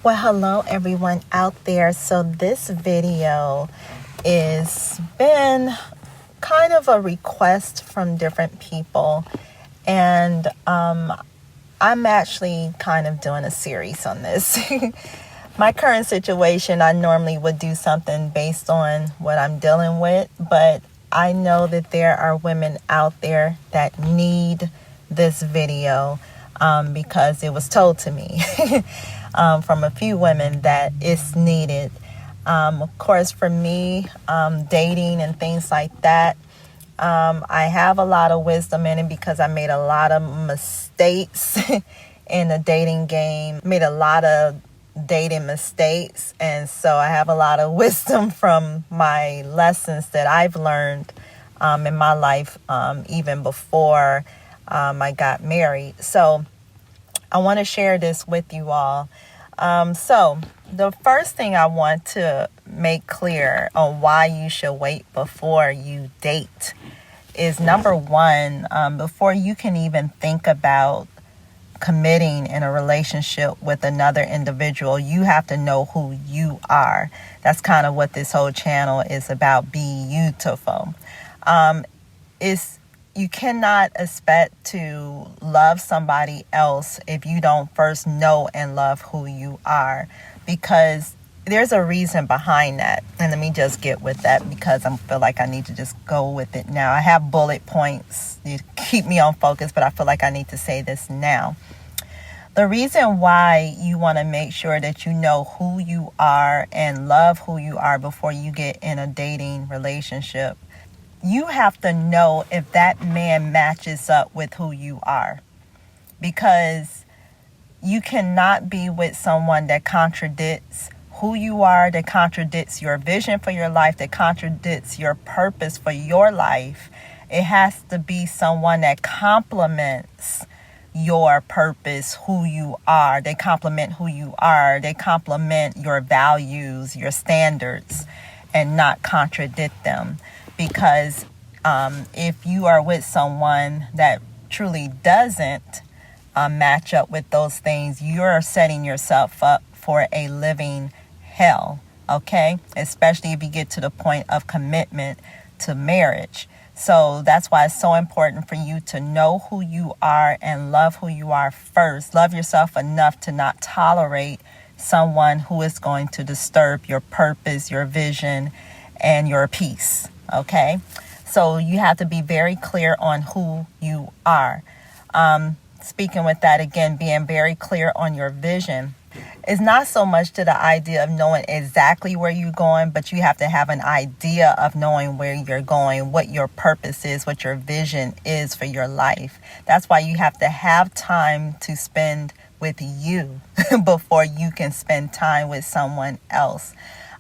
Well, hello everyone out there. So this video is been kind of a request from different people, and I'm actually kind of doing a series on this. My current situation, I normally would do something based on what I'm dealing with, but I know that there are women out there that need this video because it was told to me from a few women that it's needed. Of course, for me, dating and things like that, I have a lot of wisdom in it because I made a lot of mistakes in the dating game, made a lot of dating mistakes. And so I have a lot of wisdom from my lessons that I've learned in my life, even before I got married. So I want to share this with you all. So the first thing I want to make clear on why you should wait before you date is, number one, before you can even think about committing in a relationship with another individual, you have to know who you are. That's kind of what this whole channel is about, be beautiful. You cannot expect to love somebody else if you don't first know and love who you are, because there's a reason behind that. And let me just get with that because I feel like I need to just go with it now. I have bullet points to keep me on focus, but I feel like I need to say this now. The reason why you want to make sure that you know who you are and love who you are before you get in a dating relationship, you have to know if that man matches up with who you are. Because you cannot be with someone that contradicts who you are, that contradicts your vision for your life, that contradicts your purpose for your life. It has to be someone that complements your purpose, who you are. They complement who you are. They complement your values, your standards, and not contradict them. Because if you are with someone that truly doesn't match up with those things, you're setting yourself up for a living hell, okay? Especially if you get to the point of commitment to marriage. So that's why it's so important for you to know who you are and love who you are first. Love yourself enough to not tolerate someone who is going to disturb your purpose, your vision, and your peace, okay? So you have to be very clear on who you are. Speaking with that again, being very clear on your vision is not so much to the idea of knowing exactly where you're going, but you have to have an idea of knowing where you're going, what your purpose is, what your vision is for your life. That's why you have to have time to spend with you before you can spend time with someone else.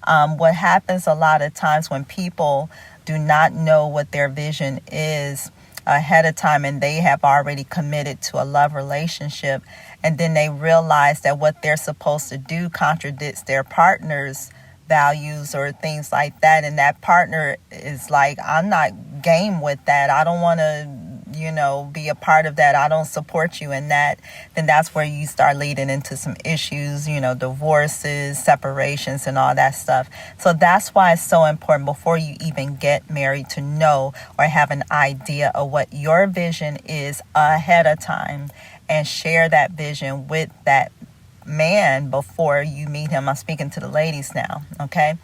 What happens a lot of times when people do not know what their vision is ahead of time and they have already committed to a love relationship, and then they realize that what they're supposed to do contradicts their partner's values or things like that, and that partner is like, I'm not game with that, I don't want to be a part of that, I don't support you in that, then that's where you start leading into some issues, divorces, separations, and all that stuff. So that's why it's so important before you even get married to know or have an idea of what your vision is ahead of time, and share that vision with that man before you meet him. I'm speaking to the ladies now, okay?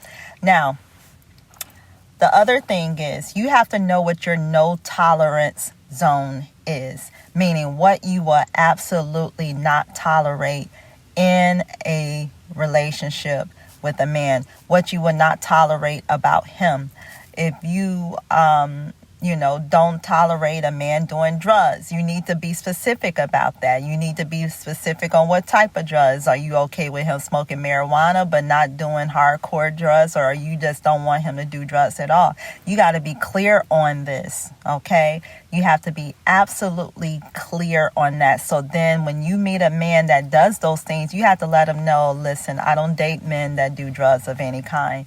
Now, the other thing is you have to know what your no tolerance zone is, meaning what you will absolutely not tolerate in a relationship with a man, what you will not tolerate about him. If you don't tolerate a man doing drugs, you need to be specific about that. You need to be specific on what type of drugs. Are you okay with him smoking marijuana but not doing hardcore drugs, or you just don't want him to do drugs at all? You got to be clear on this, okay? You have to be absolutely clear on that. So then when you meet a man that does those things, you have to let him know, listen, I don't date men that do drugs of any kind.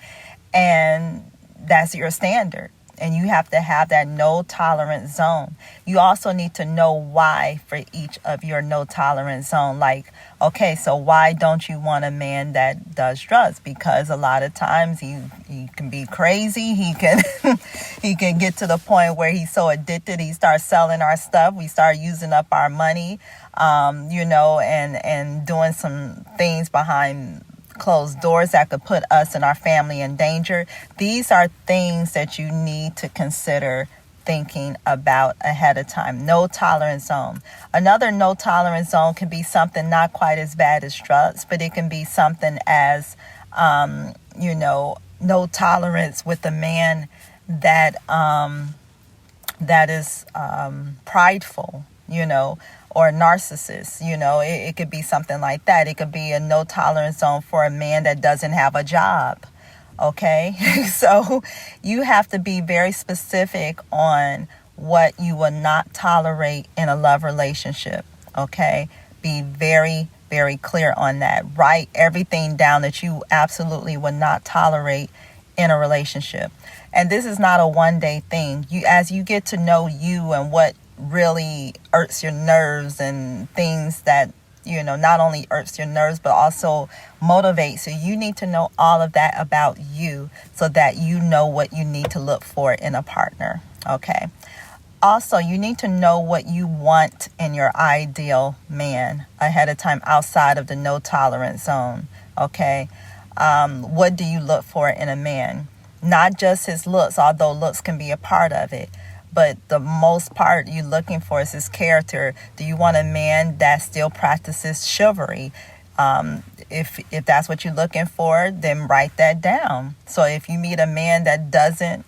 And that's your standard. And you have to have that no tolerance zone. You also need to know why for each of your no tolerance zone. Like, okay, so why don't you want a man that does drugs? Because a lot of times he can be crazy. He can he can get to the point where he's so addicted he starts selling our stuff. We start using up our money, and doing some things behind closed doors that could put us and our family in danger. These are things that you need to consider thinking about ahead of time. No tolerance zone. Another no tolerance zone can be something not quite as bad as drugs, but it can be something as, no tolerance with a man that is prideful, or a narcissist. It could be something like that. It could be a no tolerance zone for a man that doesn't have a job. Okay, so you have to be very specific on what you will not tolerate in a love relationship. Okay, be very, very clear on that. Write everything down that you absolutely will not tolerate in a relationship. And this is not a one-day thing. As you get to know you and what really irks your nerves and things that not only irks your nerves but also motivates. So you need to know all of that about you so that you know what you need to look for in a partner. Okay. Also, you need to know what you want in your ideal man ahead of time outside of the no tolerance zone. Okay. What do you look for in a man? Not just his looks, although looks can be a part of it. But the most part you're looking for is his character. Do you want a man that still practices chivalry? If that's what you're looking for, then write that down. So if you meet a man that doesn't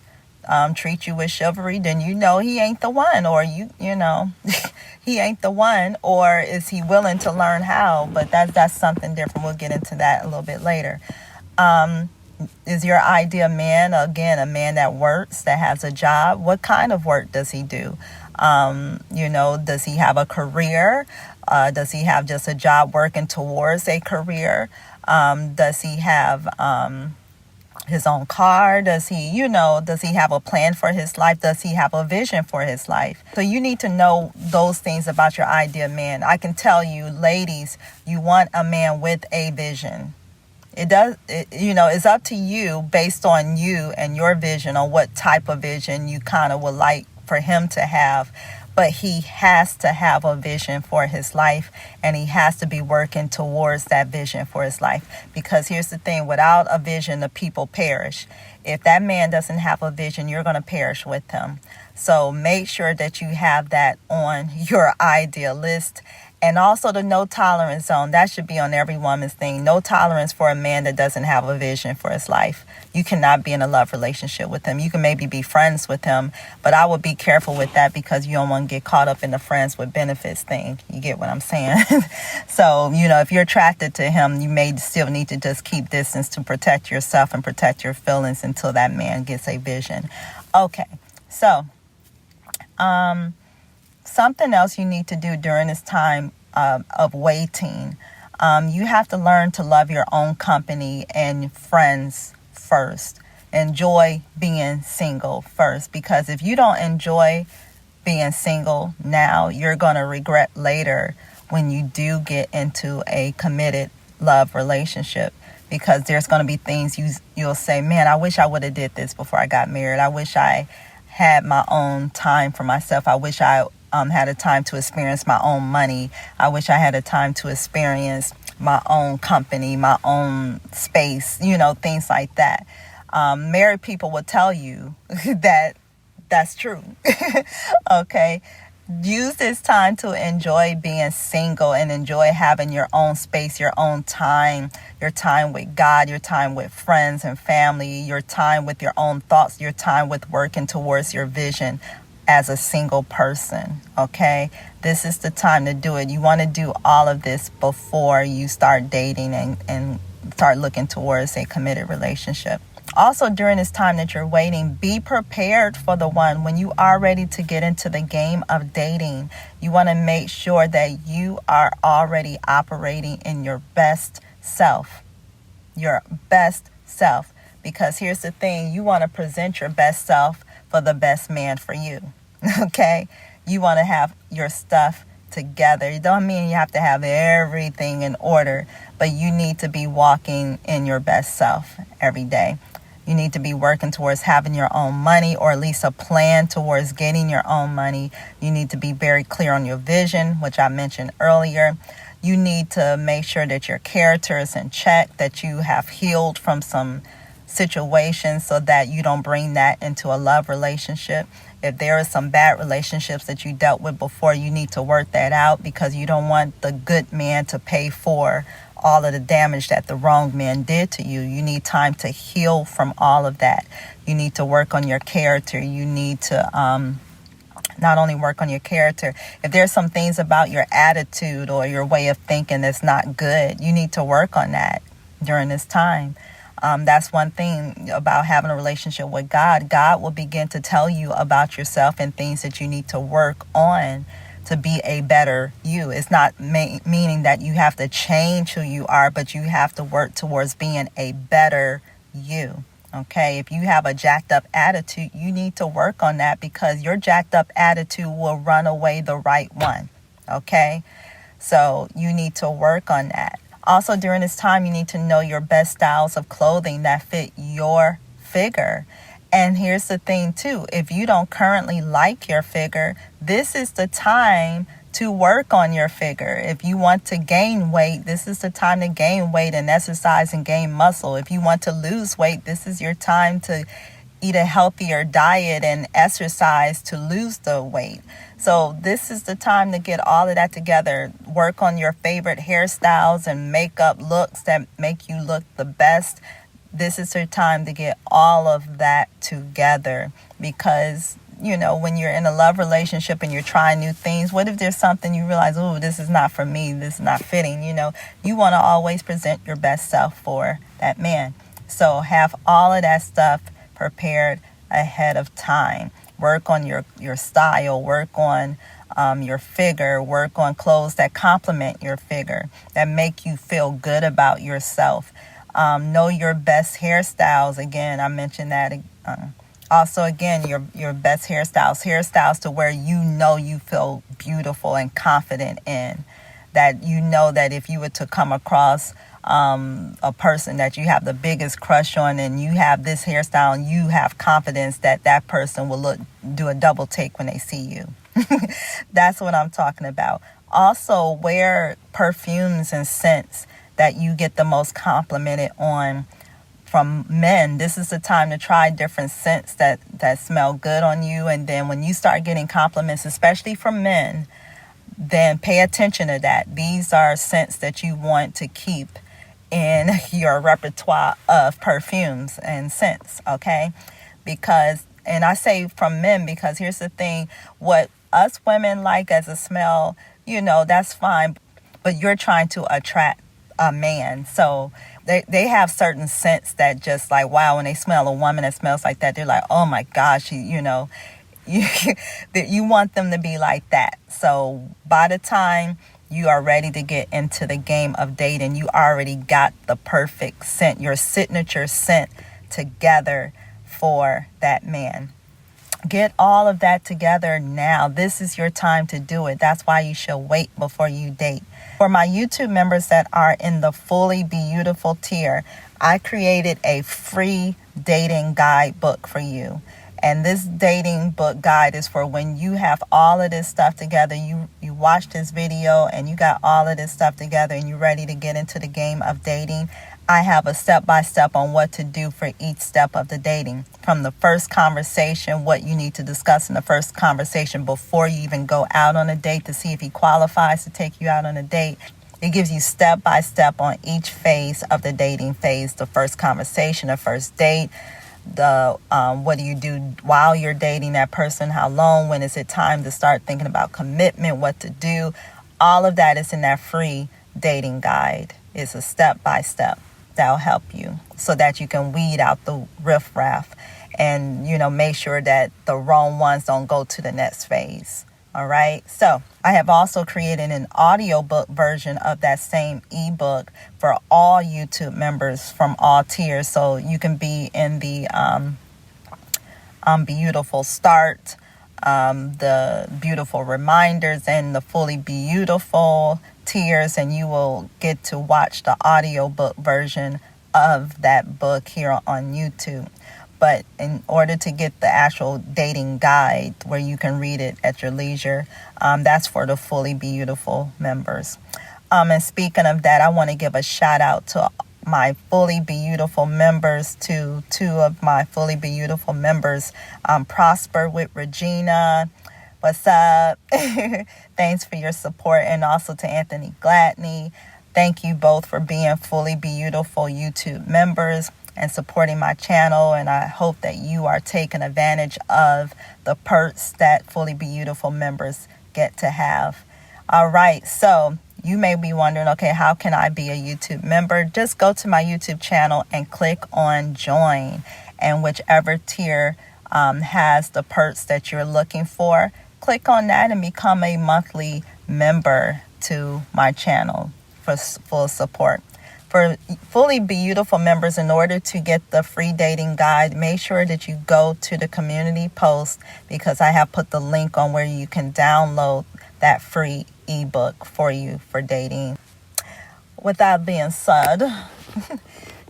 treat you with chivalry, then he ain't the one, or he ain't the one, or is he willing to learn how? But that's something different. We'll get into that a little bit later. Is your ideal man, again, a man that works, that has a job? What kind of work does he do? Does he have a career? Does he have just a job working towards a career? Does he have his own car? Does he have a plan for his life? Does he have a vision for his life? So you need to know those things about your ideal man. I can tell you, ladies, you want a man with a vision. It's up to you based on you and your vision on what type of vision you kind of would like for him to have. But he has to have a vision for his life, and he has to be working towards that vision for his life. Because here's the thing, without a vision, the people perish. If that man doesn't have a vision, you're going to perish with him. So make sure that you have that on your ideal list. And also the no tolerance zone, that should be on every woman's thing. No tolerance for a man that doesn't have a vision for his life. You cannot be in a love relationship with him. You can maybe be friends with him, but I would be careful with that because you don't want to get caught up in the friends with benefits thing. You get what I'm saying? So, if you're attracted to him, you may still need to just keep distance to protect yourself and protect your feelings until that man gets a vision. Okay, so something else you need to do during this time of waiting, you have to learn to love your own company and friends first. Enjoy being single first, because if you don't enjoy being single now, you're going to regret later when you do get into a committed love relationship. Because there's going to be things you'll say, man, I wish I would have did this before I got married. I wish I had my own time for myself. I wish I had a time to experience my own money. I wish I had a time to experience my own company, my own space, things like that. Married people will tell you that that's true. Okay. Use this time to enjoy being single and enjoy having your own space, your own time, your time with God, your time with friends and family, your time with your own thoughts, your time with working towards your vision as a single person. Okay, this is the time to do it. You want to do all of this before you start dating and start looking towards a committed relationship. Also, during this time that you're waiting, be prepared for the one. When you are ready to get into the game of dating, you want to make sure that you are already operating in your best self. Your best self. Because here's the thing, you want to present your best self for the best man for you. Okay? You want to have your stuff together. It don't mean you have to have everything in order, but you need to be walking in your best self every day. You need to be working towards having your own money, or at least a plan towards getting your own money. You need to be very clear on your vision, which I mentioned earlier. You need to make sure that your character is in check, that you have healed from some situations so that you don't bring that into a love relationship. If there are some bad relationships that you dealt with before, you need to work that out, because you don't want the good man to pay for all of the damage that the wrong man did to you. You need time to heal from all of that. You need to work on your character. You need to not only work on your character, if there's some things about your attitude or your way of thinking that's not good, you need to work on that during this time. That's one thing about having a relationship with God. God will begin to tell you about yourself and things that you need to work on to be a better you. It's not meaning that you have to change who you are, but you have to work towards being a better you. Okay, if you have a jacked up attitude, you need to work on that, because your jacked up attitude will run away the right one. Okay, so you need to work on that. Also, during this time, you need to know your best styles of clothing that fit your figure. And here's the thing too, if you don't currently like your figure, this is the time to work on your figure. If you want to gain weight, this is the time to gain weight and exercise and gain muscle. If you want to lose weight, this is your time to eat a healthier diet and exercise to lose the weight. So this is the time to get all of that together. Work on your favorite hairstyles and makeup looks that make you look the best. This is your time to get all of that together, because you know, when you're in a love relationship and you're trying new things, what if there's something you realize, oh, this is not for me, this is not fitting, you know? You want to always present your best self for that man. So have all of that stuff prepared ahead of time. Work on your style, work on your figure, work on clothes that complement your figure, that make you feel good about yourself. Know your best hairstyles. Again, I mentioned that. Also, again, your best hairstyles to where you know you feel beautiful and confident in. That you know that if you were to come across a person that you have the biggest crush on and you have this hairstyle and you have confidence that that person will do a double take when they see you. That's what I'm talking about. Also, wear perfumes and scents that you get the most complimented on from men. This is the time to try different scents that smell good on you. And then when you start getting compliments, especially from men, then pay attention to that. These are scents that you want to keep in your repertoire of perfumes and scents, okay? Because, and I say from men, because here's the thing, what us women like as a smell, you know, that's fine, but you're trying to attract a man. So they have certain scents that just like, wow, when they smell a woman that smells like that, they're like, oh my gosh, you know, you want them to be like that. So by the time you are ready to get into the game of dating, you already got the perfect scent, your signature scent together for that man. Get all of that together now. This is your time to do it. That's why you should wait before you date. For my YouTube members that are in the Fully Beautiful tier, I created a free dating guide book for you. And this dating book guide is for when you have all of this stuff together. You watch this video and you got all of this stuff together and you're ready to get into the game of dating. I have a step-by-step on what to do for each step of the dating. From the first conversation, what you need to discuss in the first conversation before you even go out on a date to see if he qualifies to take you out on a date. It gives you step-by-step on each phase of the dating phase. The first conversation, the first date, the what do you do while you're dating that person, how long, when is it time to start thinking about commitment, what to do. All of that is in that free dating guide. It's a step-by-step that'll help you so that you can weed out the riffraff and, you know, make sure that the wrong ones don't go to the next phase. All right. So I have also created an audiobook version of that same ebook for all YouTube members from all tiers. So you can be in the Beautiful Start, the Beautiful Reminders, and the Fully Beautiful tiers, and you will get to watch the audiobook version of that book here on YouTube. But in order to get the actual dating guide where you can read it at your leisure, that's for the Fully Beautiful members. And speaking of that, I want to give a shout out to my Fully Beautiful members, to two of my Fully Beautiful members, Prosper with Regina. What's up? Thanks for your support. And also to Anthony Gladney. Thank you both for being Fully Beautiful YouTube members and supporting my channel, and I hope that you are taking advantage of the perks that Fully Beautiful members get to have. All right, so you may be wondering, okay, how can I be a YouTube member? Just go to my YouTube channel and click on join, and whichever tier has the perks that you're looking for, click on that and become a monthly member to my channel for full support. For Fully Beautiful members, in order to get the free dating guide, make sure that you go to the community post, because I have put the link on where you can download that free ebook for you for dating. With that being said,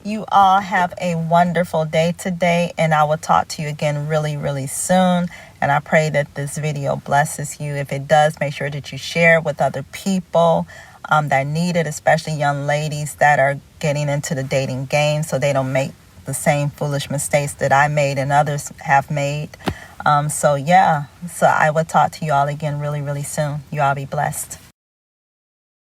you all have a wonderful day today, and I will talk to you again really, really soon. And I pray that this video blesses you. If it does, make sure that you share it with other people that need it, especially young ladies that are getting into the dating game, so they don't make the same foolish mistakes that I made and others have made. So I will talk to you all again really, really soon. You all be blessed.